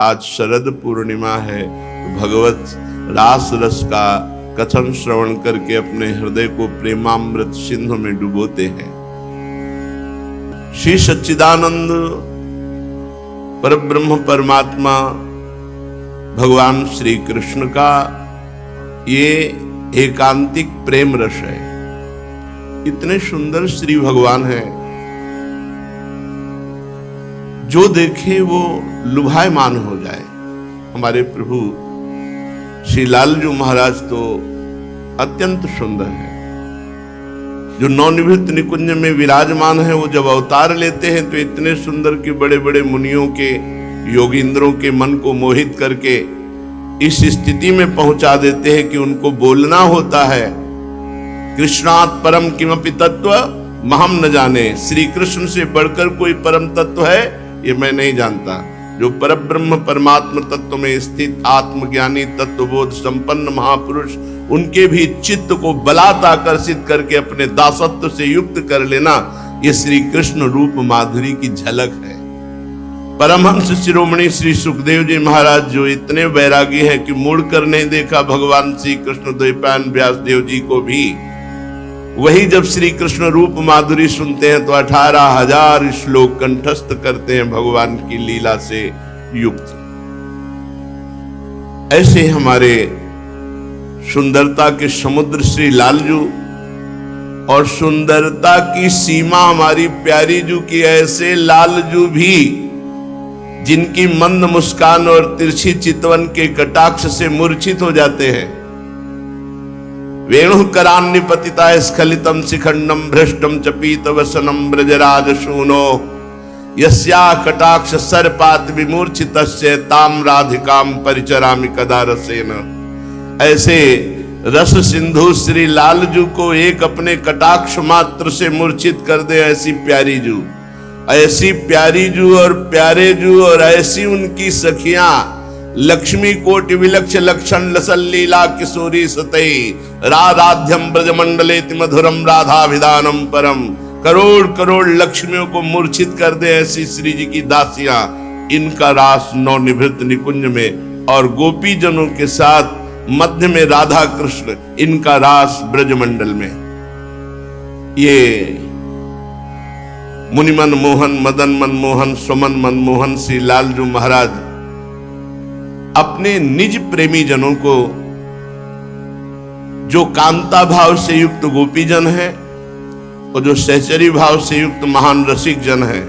आज शरद पूर्णिमा है, तो भगवत रास रस का कथन श्रवण करके अपने हृदय को प्रेमामृत सिंधु में डुबोते हैं। श्री सच्चिदानंद परब्रह्म परमात्मा भगवान श्री कृष्ण का ये एकांतिक प्रेम रस है। इतने सुंदर श्री भगवान है, जो देखे वो लुभायमान हो जाए। हमारे प्रभु श्री लालजू महाराज तो अत्यंत सुंदर है। जो नवनिवृत्त निकुंज में विराजमान है, वो जब अवतार लेते हैं तो इतने सुंदर कि बड़े बड़े मुनियों के, योगींद्रों के मन को मोहित करके इस स्थिति में पहुंचा देते हैं कि उनको बोलना होता है, कृष्णात् परम किमपि तत्व महम न जाने। श्री कृष्ण से बढ़कर कोई परम तत्व है ये मैं नहीं जानता। जो परब्रह्म परमात्मा तत्व में स्थित आत्मज्ञानी तत्वबोध संपन्न महापुरुष, उनके भी चित्त को बलात् आकर्षित करके अपने दासत्व से युक्त कर लेना, ये श्री कृष्ण रूप माधुरी की झलक है। परमहंस शिरोमणि श्री सुखदेव जी महाराज जो इतने वैरागी है कि मुड़ कर नहीं देखा भगवान श्री कृष्ण द्वैपायन व्यासदेव जी को भी, वही जब श्री कृष्ण रूप माधुरी सुनते हैं तो 18,000 श्लोक कंठस्थ करते हैं भगवान की लीला से युक्त। ऐसे हमारे सुंदरता के समुद्र श्री लालजू, और सुंदरता की सीमा हमारी प्यारी जू की। ऐसे लालजू भी जिनकी मंद मुस्कान और तिरछी चितवन के कटाक्ष से मूर्छित हो जाते हैं। वेणुकरान्निपतिता स्खलितम शिखंडम भ्रष्टम च पीतवसनम ब्रजराज शूनो यस्या कटाक्ष सर्पात विमूर्छितस्य ताम राधिकाम परिचरामि कदा रसेन। ऐसे रस सिंधु श्री लालजू को एक अपने कटाक्ष मात्र से मूर्छित कर दे, ऐसी प्यारी जू, ऐसी प्यारी जू और प्यारे जू, और ऐसी उनकी सखियां लक्ष्मी कोटि विलक्ष लक्षण लसल लीला किशोरी सतई राधाध्यम ब्रजमंडलेति मधुरम राधाभिधानम परम। करोड़ करोड़ लक्ष्मियों को मूर्छित कर दे ऐसी श्री जी की दासियां, इनका रास नवनिवृत्त निकुंज में, और गोपी जनों के साथ मध्य में राधा कृष्ण, इनका रास ब्रजमंडल में। ये मुनिमन मोहन मदन मनमोहन सुमन मनमोहन श्री लालजू महाराज अपने निज प्रेमी जनों को, जो कांता भाव से युक्त गोपी जन है और जो सहचरी भाव से युक्त महान रसिक जन है,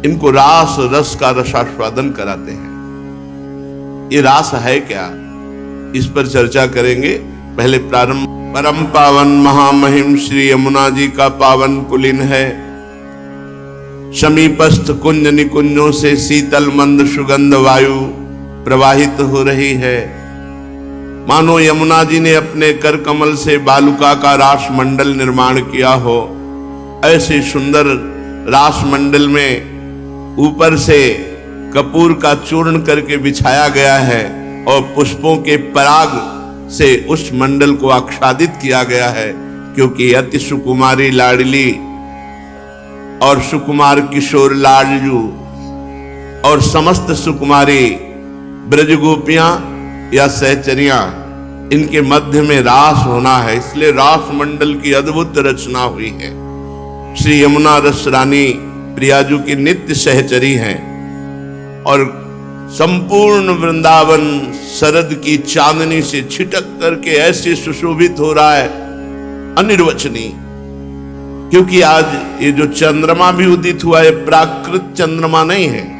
इनको रास रस का रसास्वादन कराते हैं। ये रास है क्या, इस पर चर्चा करेंगे। पहले प्रारंभ परम पावन महामहिम श्री यमुना जी का पावन कुलीन है। समीपस्थ कुंज निकुंजों से शीतल मंद सुगंध वायु प्रवाहित हो रही है। मानो यमुना जी ने अपने कर कमल से बालुका का रास मंडल निर्माण किया हो। ऐसे सुंदर रास मंडल में ऊपर से कपूर का चूर्ण करके बिछाया गया है और पुष्पों के पराग से उस मंडल को आच्छादित किया गया है, क्योंकि अति सुकुमारी लाडली और सुकुमार किशोर लाडजू और समस्त सुकुमारी ब्रज गोपियां या सहचरियां, इनके मध्य में रास होना है, इसलिए रास मंडल की अद्भुत रचना हुई है। श्री यमुना रस रानी प्रियाजू की नित्य सहचरी हैं और संपूर्ण वृंदावन शरद की चांदनी से छिटक करके ऐसे सुशोभित हो रहा है, अनिर्वचनीय। क्योंकि आज ये जो चंद्रमा भी उदित हुआ है, प्राकृत चंद्रमा नहीं है।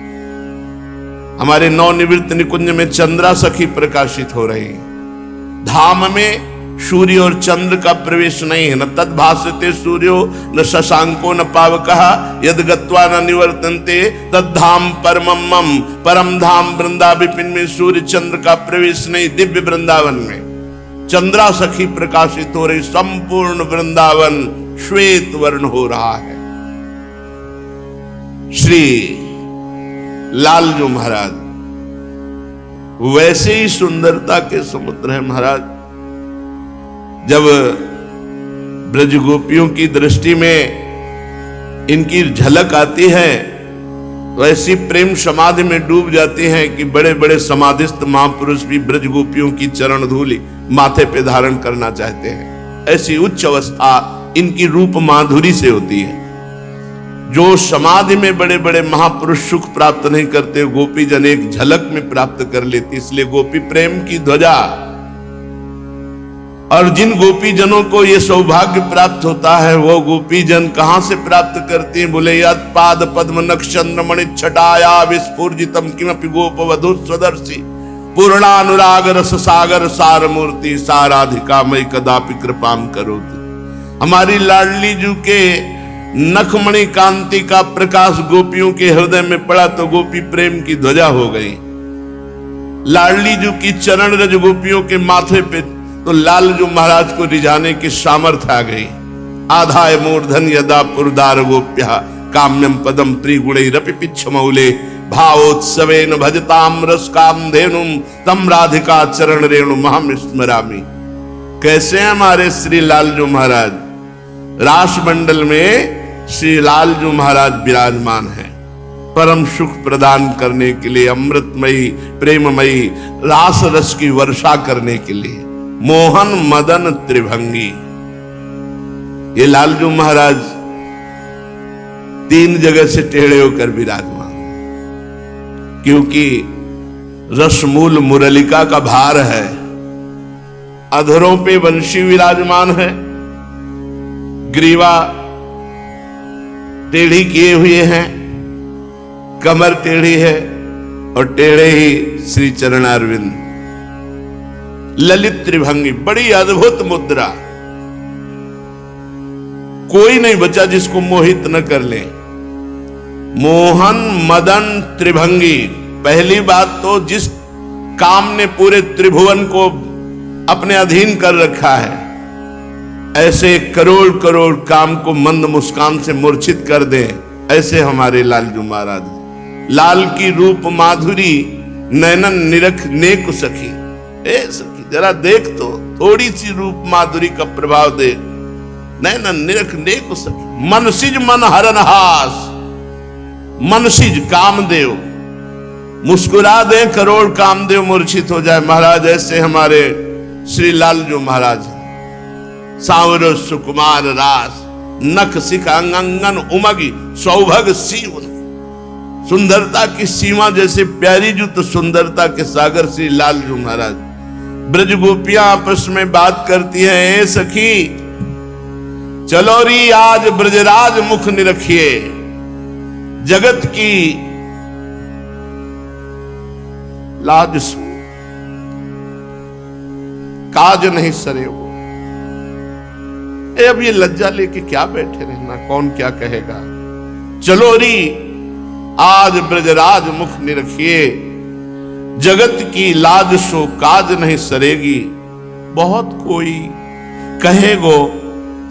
हमारे नवनिवृत्त निकुंज में चंद्रा सखी प्रकाशित हो रही है। धाम में सूर्य और चंद्र का प्रवेश नहीं है। न तद्भासते सूर्यो न शशांको न पावकः यद गत्वा न निवर्तन्ते तद्धाम परमं मम। परम धाम वृंदा विपिन में सूर्य चंद्र का प्रवेश नहीं। दिव्य वृंदावन में चंद्रा सखी प्रकाशित हो रही, संपूर्ण वृंदावन श्वेत वर्ण हो रहा है। श्री लालजू महाराज वैसे ही सुंदरता के समुद्र है महाराज। जब ब्रज गोपियों की दृष्टि में इनकी झलक आती है तो ऐसी प्रेम समाधि में डूब जाती हैं कि बड़े बड़े समाधिस्थ महापुरुष भी ब्रज गोपियों की चरण धूलि माथे पे धारण करना चाहते हैं। ऐसी उच्च अवस्था इनकी रूप माधुरी से होती है। जो समाधि में बड़े बड़े महापुरुष सुख प्राप्त नहीं करते, गोपी जन एक झलक में प्राप्त कर लेती। इसलिए गोपी प्रेम की ध्वजा। और जिन गोपी जनों को ये सौभाग्य प्राप्त होता है, वो गोपी जन कहां से प्राप्त करती हैं? बोले यत् पाद पद्म नक्षत्र मणि छटाया विस्फुर्जितम किमपि गोप वधु स्वदर्शी पूर्णानुराग रस सागर सार मूर्ति साराधिका मई कदापि कृपाम करोति। हमारी लाडली जू के नखमणि कांति का प्रकाश गोपियों के हृदय में पड़ा तो गोपी प्रेम की ध्वजा हो गई। लाडली जू की चरण रज गोपियों के माथे पे तो लालजू महाराज को रिझाने की सामर्थ्य आ गई। आधाय मूर्धन यदा पुरदार गोप्या काम्यम पदम प्रिगुणैरपि पिच्छमौले भावोत्सवेन भजताम रस काम धेनुम तम राधिका चरण रेणु महम स्मरामि। कैसे हमारे श्री लालजू महाराज? रास मंडल में श्री लालजू महाराज विराजमान हैं, परम सुख प्रदान करने के लिए, अमृतमयी प्रेममयी रास रस की वर्षा करने के लिए। मोहन मदन त्रिभंगी, ये लालजू महाराज 3 जगह से टेढ़े होकर विराजमान, क्योंकि रसमूल मुरलिका का भार है। अधरों पे वंशी विराजमान है, ग्रीवा टेढ़ी किए हुए हैं, कमर टेढ़ी है और टेढ़े ही श्री चरणारविंद। ललित त्रिभंगी, बड़ी अद्भुत मुद्रा, कोई नहीं बचा जिसको मोहित न कर ले। मोहन मदन त्रिभंगी। पहली बात तो जिस काम ने पूरे त्रिभुवन को अपने अधीन कर रखा है, ऐसे करोड़ करोड़ काम को मंद मुस्कान से मूर्छित कर दे, ऐसे हमारे लालजू महाराज। लाल की रूप माधुरी नैनन निरख नेक सखी। ए सखी जरा देख तो, थोड़ी सी रूप माधुरी का प्रभाव दे। नैनन निरख नेक सखी। मनसिज मन हरनहास, मनसिज कामदेव, मुस्कुरा दे करोड़ कामदेव मूर्छित हो जाए। महाराज ऐसे हमारे श्री लालजू महाराज। सांवरो सुकुमार रास, नख सिख अंगन उमगी सौभग सीवन। सुंदरता की सीमा जैसे प्यारी जू तो सुंदरता के सागर श्री लालजू महाराज। ब्रज गोपियां आपस में बात करती हैं, ए सखी चलो री आज ब्रजराज मुख निरखिए, जगत की लाज काज नहीं सरे वो। अब ये लज्जा लेके क्या बैठे रहना, कौन क्या कहेगा। चलो री आज ब्रजराज मुख निरखिए, जगत की लाज सो काज नहीं सरेगी। बहुत कोई कहेगो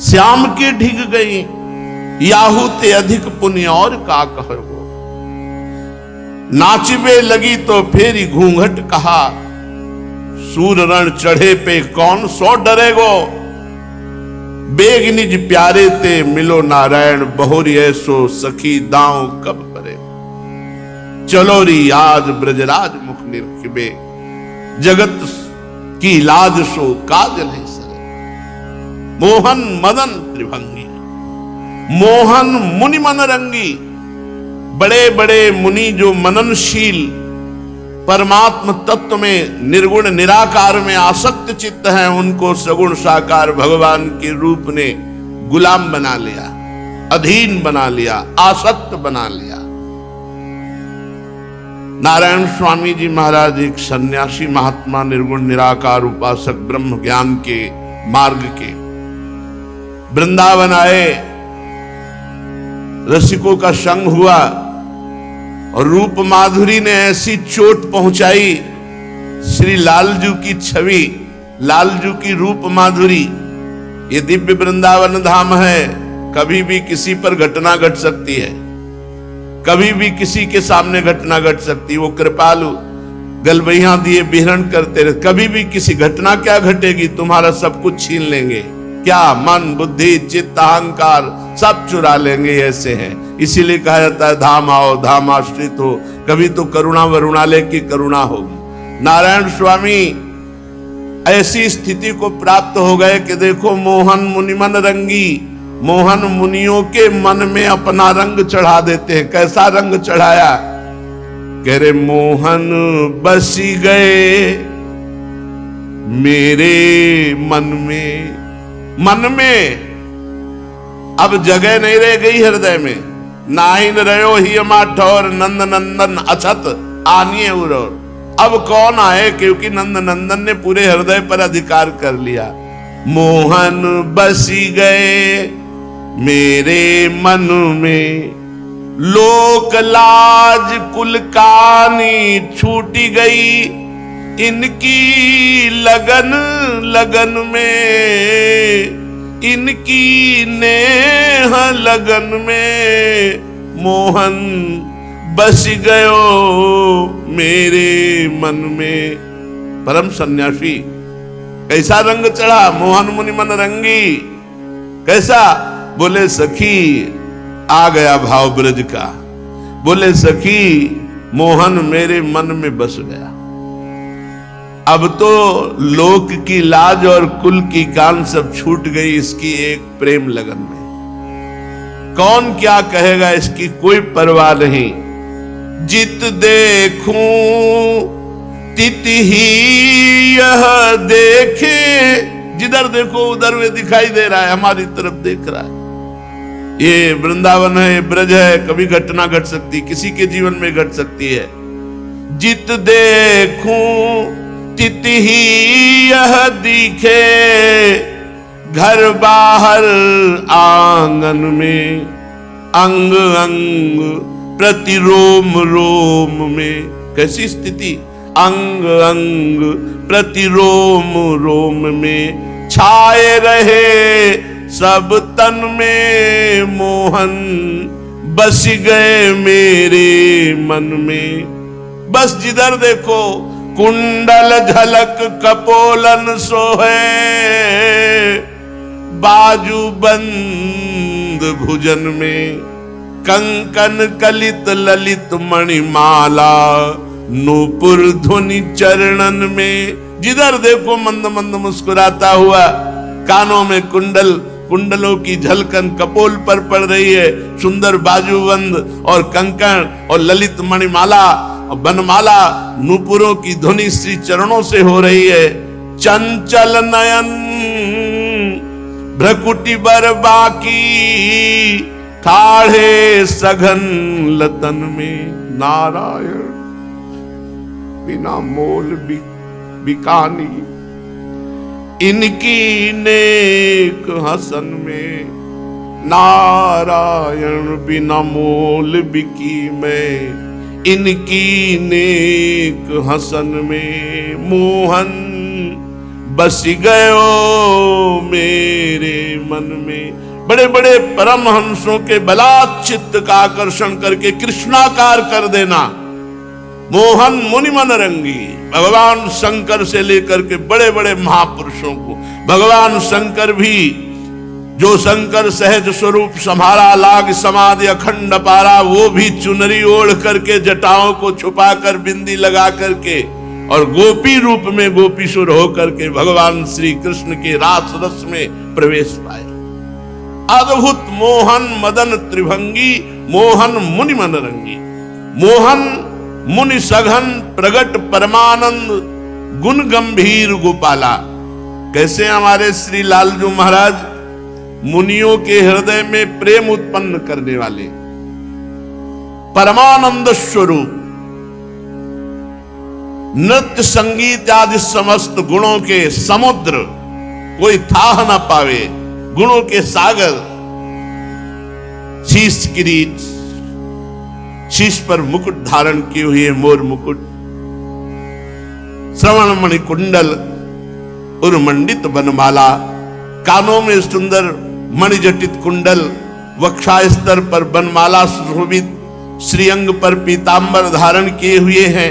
श्याम के ढिग गई, याहू ते अधिक पुण्य और का कहो। नाचबे लगी तो फेरी घूंघट कहा, सूर रण चढ़े पे कौन सो डरेगो। बेग निज प्यारे ते मिलो नारायण, बहुरी ऐसो सखी दांव कब परे। चलो री आज ब्रजराज मुख निरखिबे, जगत की लाज सो काज नहीं सरे। मोहन मदन त्रिभंगी, मोहन मुनि मन रंगी। बड़े बड़े मुनि जो मननशील परमात्म तत्व में निर्गुण निराकार में आसक्त चित्त हैं, उनको सगुण साकार भगवान के रूप ने गुलाम बना लिया, अधीन बना लिया, आसक्त बना लिया। नारायण स्वामी जी महाराज एक सन्यासी महात्मा, निर्गुण निराकार उपासक, ब्रह्म ज्ञान के मार्ग के, वृंदावन आए। रसिकों का संग हुआ और रूप माधुरी ने ऐसी चोट पहुंचाई। श्री लालजू की छवि, लालजू की रूप माधुरी, ये दिव्य वृंदावन धाम है। कभी भी किसी पर घटना घट सकती है, कभी भी किसी के सामने घटना घट सकती है। वो कृपालु गलबैया दिए विहरण करते रहे। कभी भी किसी घटना क्या घटेगी, तुम्हारा सब कुछ छीन लेंगे। क्या मन बुद्धि चित्त अहंकार सब चुरा लेंगे, ऐसे हैं। इसीलिए कहा जाता है धाम आओ धाम आश्रित हो, कभी तो करुणा वरुणालय की करुणा होगी। नारायण स्वामी ऐसी स्थिति को प्राप्त हो गए कि देखो मोहन मुनिमन रंगी, मोहन मुनियों के मन में अपना रंग चढ़ा देते हैं। कैसा रंग चढ़ाया? कह रहे मोहन बसी गए मेरे मन में। मन में अब जगह नहीं रह गई हृदय में। नाहिन रहो ही ठौर नंद नंदन अछत आनिए उरोर। अब कौन आए, क्योंकि नंद नंदन ने पूरे हृदय पर अधिकार कर लिया। मोहन बसी गए मेरे मन में, लोक लाज कुल कानी छूटी गई इनकी लगन लगन में, इनकी नेह लगन में मोहन बस गयो मेरे मन में। परम सन्यासी कैसा रंग चढ़ा? मोहन मुनि मन रंगी। कैसा? बोले सखी आ गया भाव ब्रज का। बोले सखी मोहन मेरे मन में बस गया। अब तो लोक की लाज और कुल की कान सब छूट गई इसकी एक प्रेम लगन में। कौन क्या कहेगा इसकी कोई परवाह नहीं। जित देखूं तित ही यह देखे, जिधर देखो उधर वे दिखाई दे रहा है, हमारी तरफ देख रहा है। ये वृंदावन है, ब्रज है, कभी घटना घट सकती, किसी के जीवन में घट सकती है। जित देखूं तित ही यह दिखे, घर बाहर आंगन में, अंग अंग प्रति रोम रोम में। कैसी स्थिति? अंग अंग प्रति रोम रोम में छाए रहे सब तन में, मोहन बस गए मेरे मन में। बस जिधर देखो कुंडल झलक कपोलन सोहे, बाजू बंद भुजन में, कंकन कलित ललित मणिमाला, नूपुर ध्वनि चरणन में। जिधर देखो मंद मंद मुस्कुराता हुआ, कानों में कुंडल, कुंडलों की झलकन कपोल पर पड़ रही है, सुंदर बाजूबंद और कंकण और ललित मणिमाला और बनमाला, नूपुरों की ध्वनि श्री चरणों से हो रही है। चंचल नयन भ्रकुटी बर बाकी, ठाढ़े सघन लतन में, नारायण बिना मोल बिकानी, इनकी नेक हसन में, नारायण बिना मोल बिकी में, इनकी नेक हसन में, मोहन बस गयो मेरे मन में। बड़े बड़े परमहंसों के बलात् चित्त का आकर्षण करके कृष्णाकार कर देना। मोहन मुनि मन रंगी, भगवान शंकर से लेकर के बड़े बड़े महापुरुषों को, भगवान शंकर भी जो शंकर सहज स्वरूप संभारा, लाग समाधि अखंड पारा, वो भी चुनरी ओढ़ करके जटाओं को छुपा कर बिंदी लगा करके और गोपी रूप में गोपीसुर होकर के भगवान श्री कृष्ण के रास रस में प्रवेश पाए। अद्भुत मोहन मदन त्रिभंगी, मोहन मुनि मन रंगी, मोहन मुनि सघन प्रगट परमानंद, गुण गंभीर गोपाला। कैसे हमारे श्री लालजू महाराज मुनियों के हृदय में प्रेम उत्पन्न करने वाले, परमानंद स्वरूप, नृत्य संगीत आदि समस्त गुणों के समुद्र, कोई थाह न पावे, गुणों के सागर, शीश किरीट, शीश पर मुकुट धारण किए हुए मोर मुकुट, श्रवण मणि कुंडल, उर्मंडित बनमाला, कानों में सुंदर मणिजटित कुंडल, वक्षास्तर पर बनमाला सुशोभित, श्रीअंग पर पीतांबर धारण किए हुए हैं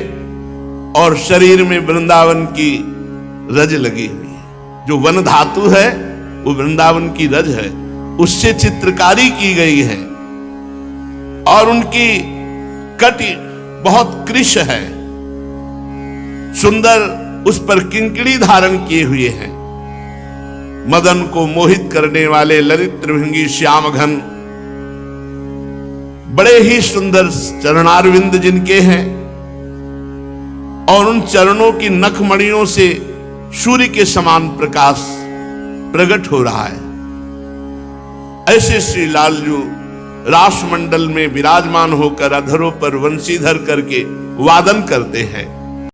और शरीर में वृंदावन की रज लगी हुई है। जो वन धातु है वो वृंदावन की रज है, उससे चित्रकारी की गई है। और उनकी कटी बहुत कृश है, सुंदर उस पर किंकड़ी धारण किए हुए हैं। मदन को मोहित करने वाले ललित त्रिभंगी श्याम घन बड़े ही सुंदर चरणारविंद जिनके हैं, और उन चरणों की नखमणियों से सूर्य के समान प्रकाश प्रकट हो रहा है। ऐसे श्री लालजू रास मंडल में विराजमान होकर अधरों पर वंशीधर करके वादन करते हैं।